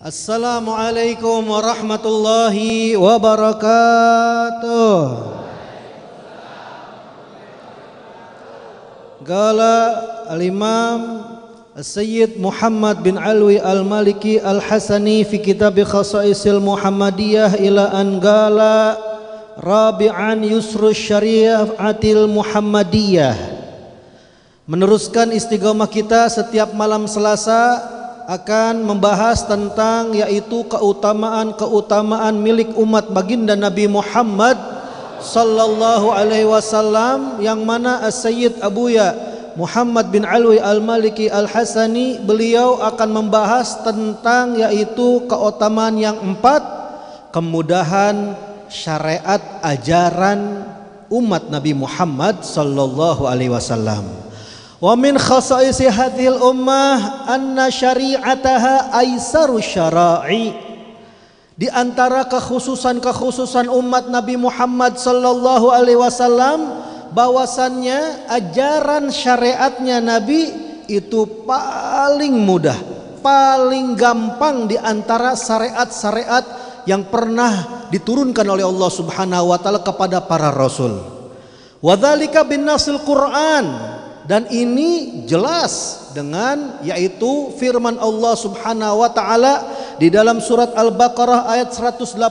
Assalamualaikum warahmatullahi wabarakatuh. Qala al-Imam Sayyid Muhammad bin Alwi al-Maliki al-Hasani fi kitab Khasaisil Muhammadiyah ila an qala rabi'an yusru syariatil Muhammadiyah. Meneruskan istiqomah kita setiap malam Selasa akan membahas tentang yaitu keutamaan milik umat baginda Nabi Muhammad sallallahu alaihi wasallam, yang mana As-Sayyid Abuya Muhammad bin Alwi al-Maliki al-Hasani beliau akan membahas tentang yaitu keutamaan yang 4, kemudahan syariat ajaran umat Nabi Muhammad sallallahu alaihi wasallam. Wa min khasaisi hadhil ummah anna syari'ataha aisaru syara'i. Di antara kekhususan umat Nabi Muhammad sallallahu alaihi wasallam, bahwasannya ajaran syariatnya Nabi itu paling mudah, paling gampang di antara syariat-syariat yang pernah diturunkan oleh Allah Subhanahu wa taala kepada para rasul. Wa dzalika bin nasil Quran. Dan ini jelas dengan yaitu firman Allah Subhanahu wa taala di dalam surat Al-Baqarah ayat 185.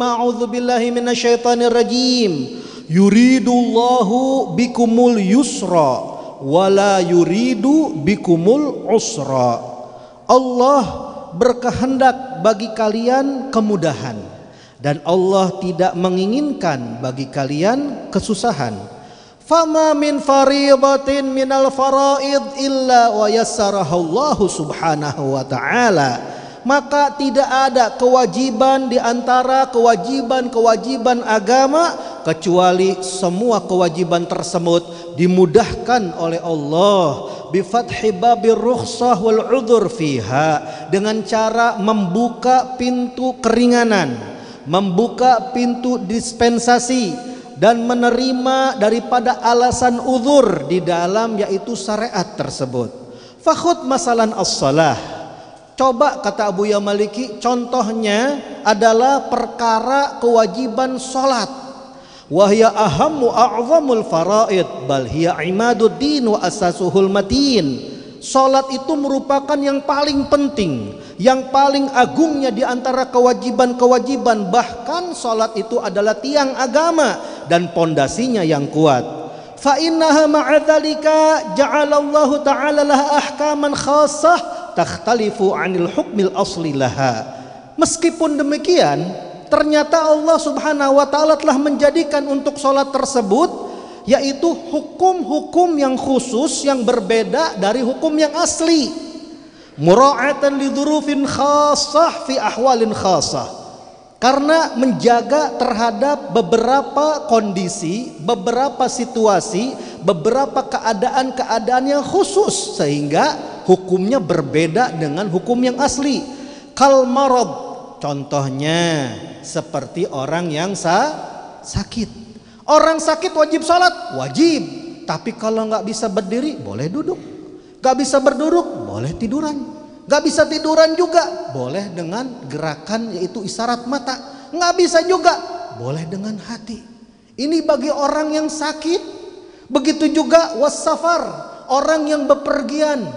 A'udzubillahi minasyaitonir rajim. Yuridullahu bikumul yusra wala yuridu bikumul usra. Allah berkehendak bagi kalian kemudahan dan Allah tidak menginginkan bagi kalian kesusahan. Fama min faridatin minal faraid illa wa yassarahallahu subhanahu wa ta'ala. Maka tidak ada kewajiban di antara kewajiban agama kecuali semua kewajiban tersebut dimudahkan oleh Allah bi fathi babir rukhsah wal udhur fiha, dengan cara membuka pintu keringanan, membuka pintu dispensasi dan menerima daripada alasan uzur di dalam yaitu syariat tersebut. Fakhud masalan as-salah. Coba kata Abuya Maliki, contohnya adalah perkara kewajiban salat. Wahya ahammu a'zamul faraid bal hiya imaduddin wa asasuhul matin. Salat itu merupakan yang paling penting, yang paling agungnya di antara kewajiban-kewajiban. Bahkan salat itu adalah tiang agama dan pondasinya yang kuat. Fa innaha ma'adzalika ja'alallahu ta'ala laha ahkaman khassah takhtalifu 'anil hukmil asli laha. Meskipun demikian, ternyata Allah Subhanahu wa taala telah menjadikan untuk salat tersebut yaitu hukum-hukum yang khusus yang berbeda dari hukum yang asli. Mura'atan lidzurufin khassah fi ahwalin khassah. Karena menjaga terhadap beberapa kondisi, beberapa situasi, beberapa keadaan-keadaan yang khusus sehingga hukumnya berbeda dengan hukum yang asli. Kal marad, contohnya seperti orang yang sakit. Orang sakit wajib salat, wajib. Tapi kalau nggak bisa berdiri, boleh duduk. Nggak bisa berduduk, boleh tiduran. Nggak bisa tiduran juga, boleh dengan gerakan yaitu isyarat mata. Nggak bisa juga, boleh dengan hati. Ini bagi orang yang sakit. Begitu juga wassafar, orang yang bepergian.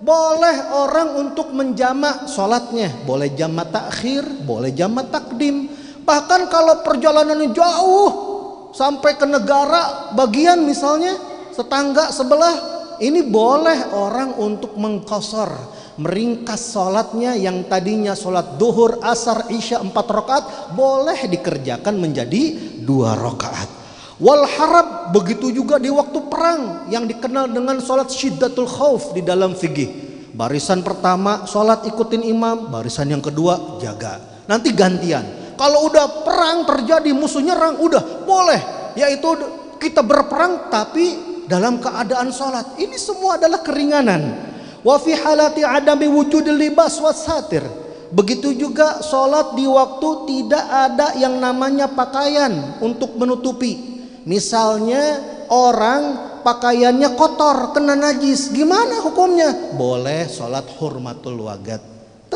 Boleh orang untuk menjamak sholatnya, boleh jamak takhir, boleh jamak takdim. Bahkan kalau perjalanannya jauh sampai ke negara bagian misalnya tetangga sebelah, ini boleh orang untuk mengqasar, meringkas sholatnya yang tadinya sholat duhur, asar, isya 4 rakaat boleh dikerjakan menjadi 2 rakaat. Wal harab, begitu juga di waktu perang yang dikenal dengan sholat syiddatul khauf di dalam fikih. Barisan pertama sholat ikutin imam, barisan yang kedua jaga, nanti gantian. Kalau udah perang terjadi, musuh nyerang, udah boleh yaitu kita berperang tapi dalam keadaan sholat. Ini semua adalah keringanan. Wa fi halati adami wujudil libas wasatir. Begitu juga sholat di waktu tidak ada yang namanya pakaian untuk menutupi. Misalnya orang pakaiannya kotor, kena najis, gimana hukumnya? Boleh sholat hurmatul wagat,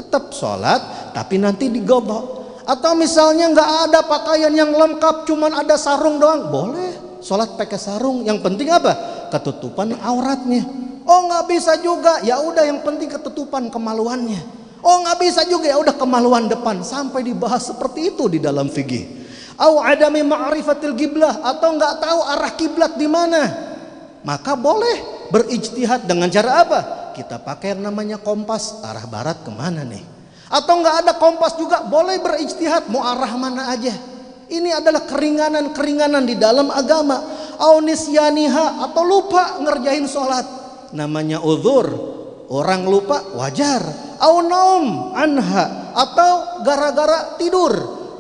tetap sholat tapi nanti digodok. Atau misalnya nggak ada pakaian yang lengkap, cuman ada sarung doang, boleh sholat pakai sarung. Yang penting apa? Ketutupan auratnya. Oh nggak bisa juga, ya udah yang penting ketutupan kemaluannya. Oh nggak bisa juga, ya udah kemaluan depan. Sampai dibahas seperti itu di dalam fikih. Au adami ma'rifatil qiblah, atau nggak tahu arah kiblat di mana, maka boleh berijtihad dengan cara apa? Kita pakai yang namanya kompas, arah barat kemana nih? Atau nggak ada kompas juga, boleh berijtihad mau arah mana aja. Ini adalah keringanan-keringanan di dalam agama. Au nisyaniha, atau lupa ngerjain sholat, namanya uzur, orang lupa wajar. Au naum anha, atau gara-gara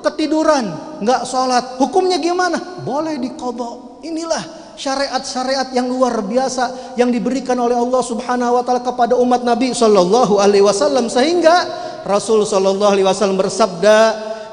ketiduran nggak sholat, hukumnya gimana? Boleh diqadha. Inilah syariat-syariat yang luar biasa yang diberikan oleh Allah Subhanahu wa taala kepada umat Nabi sallallahu alaihi wasallam, sehingga Rasul sallallahu alaihi wasallam bersabda,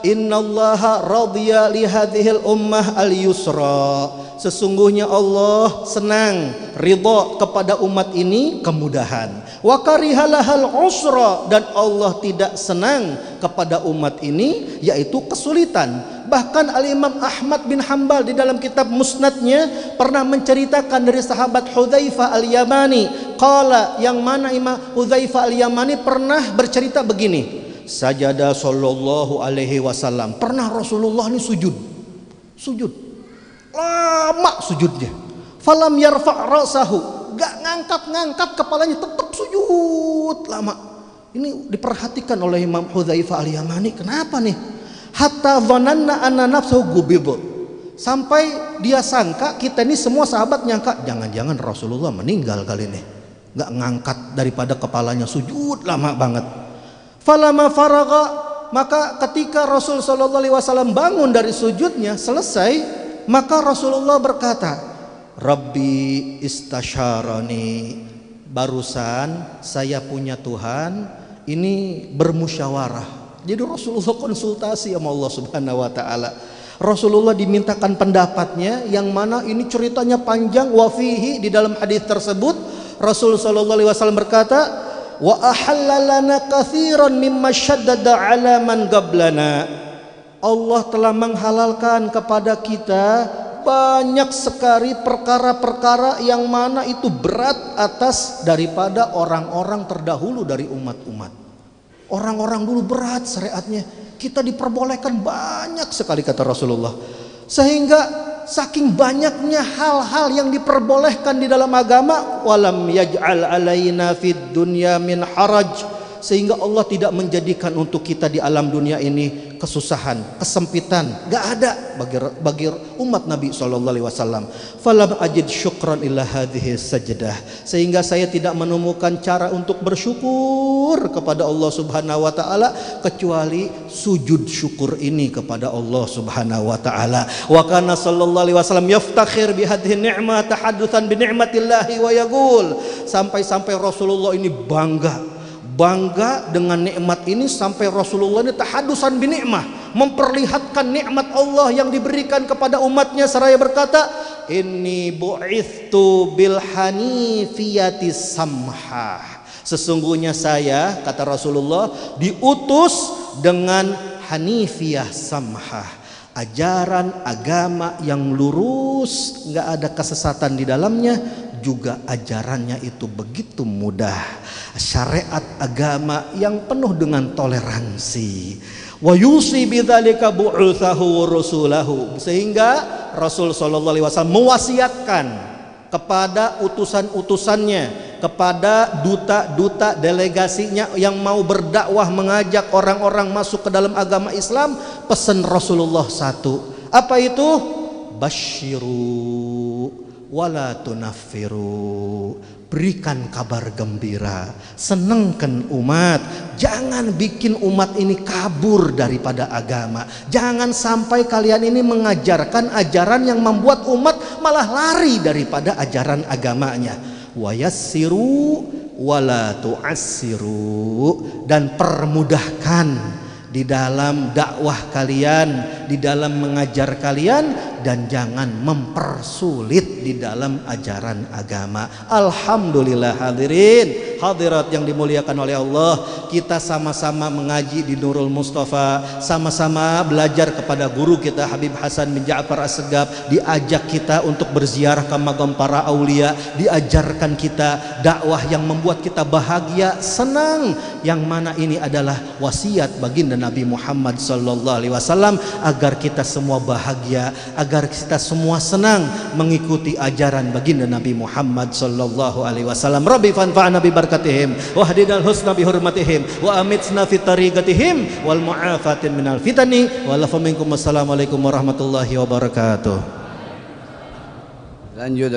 "Innallaha radiya li hadhil ummah al-yusra." Sesungguhnya Allah senang, ridha kepada umat ini kemudahan. Wa karihalahal usra, dan Allah tidak senang kepada umat ini yaitu kesulitan. Bahkan Al-Imam Ahmad bin Hanbal di dalam kitab Musnadnya pernah menceritakan dari sahabat Hudzaifah Al-Yamani. Qala, yang mana Imam Hudzaifah Al-Yamani pernah bercerita begini. Sajada sallallahu alaihi wasallam. Pernah Rasulullah ini sujud. Lama sujudnya. Falam yarfa' rasahu. Gak ngangkat kepalanya, tetap sujud lama. Ini diperhatikan oleh Imam Hudzaifah Al-Yamani. Kenapa nih? Hatta dhananna anna nafsuhu gubid. Sampai dia sangka, kita ini semua sahabat nyangka, jangan-jangan Rasulullah meninggal kali ini. Gak ngangkat daripada kepalanya, sujud lama banget. Falama faragha, maka ketika Rasul sallallahu alaihi wasallam bangun dari sujudnya, selesai, maka Rasulullah berkata, Rabbi istasyarani, barusan saya punya Tuhan ini bermusyawarah. Jadi Rasulullah konsultasi sama Allah Subhanahu wa taala. Rasulullah dimintakan pendapatnya, yang mana ini ceritanya panjang. Wa fihi, di dalam hadis tersebut Rasul sallallahu alaihi wasallam berkata, wa ahallalana katsiran mimma syaddada ala man qablana. Allah telah menghalalkan kepada kita banyak sekali perkara-perkara yang mana itu berat atas daripada orang-orang terdahulu dari umat-umat. Orang-orang dulu berat syariatnya, kita diperbolehkan banyak sekali kata Rasulullah. Sehingga saking banyaknya hal-hal yang diperbolehkan di dalam agama, walam yaj'al alaina fid dunya min haraj, sehingga Allah tidak menjadikan untuk kita di alam dunia ini kesusahan, kesempitan, gak ada bagi umat Nabi SAW. Falam ajid syukran illa hadhihi sajdah, sehingga saya tidak menemukan cara untuk bersyukur kepada Allah Subhanahu wa taala kecuali sujud syukur ini kepada Allah Subhanahu wa taala. Wa kana sallallahu alaihi wasallam yaftakhir bi hadhihi ni'mah tahaddusan bi ni'matillahi wa yaqul, sampai-sampai Rasulullah ini bangga dengan nikmat ini, sampai Rasulullah ini tahadusan bi ni'mah, memperlihatkan nikmat Allah yang diberikan kepada umatnya, seraya berkata, inni bu'ithtu bil hanifiyati samhah, sesungguhnya saya, kata Rasulullah, diutus dengan hanifiyah samhah, ajaran agama yang lurus, nggak ada kesesatan di dalamnya, juga ajarannya itu begitu mudah, syariat agama yang penuh dengan toleransi. Wa yusi bidzalika bu'utsahu wa rasulahu, sehingga Rasul sallallahu alaihi wasallam mewasiatkan kepada utusan-utusannya, kepada duta-duta delegasinya yang mau berdakwah mengajak orang-orang masuk ke dalam agama Islam, pesan Rasulullah satu, apa itu? Basyiru wala tunaffiru, berikan kabar gembira, senengkan umat, jangan bikin umat ini kabur daripada agama, jangan sampai kalian ini mengajarkan ajaran yang membuat umat malah lari daripada ajaran agamanya. Wa yassiru wala tu'assiru, dan permudahkan di dalam dakwah kalian, di dalam mengajar kalian, dan jangan mempersulit di dalam ajaran agama. Alhamdulillah hadirin hadirat yang dimuliakan oleh Allah, kita sama-sama mengaji di Nurul Mustafa, sama-sama belajar kepada guru kita Habib Hasan bin Ja'far As-Segaf, diajak kita untuk berziarah ke makam para aulia, diajarkan kita dakwah yang membuat kita bahagia, senang, yang mana ini adalah wasiat baginda Nabi Muhammad sallallahu alaihi wasallam agar kita semua bahagia, agar kita semua senang mengikuti ajaran baginda Nabi Muhammad sallallahu alaihi wasallam. Rabbi fanfa'na bi barakatihim wa hadinal husna bi hurmatihim wa amitna fi tariqatihim wal mu'afatin minal fitani wa lafa minkum. Assalamualaikum warahmatullahi wabarakatuh. Lanjut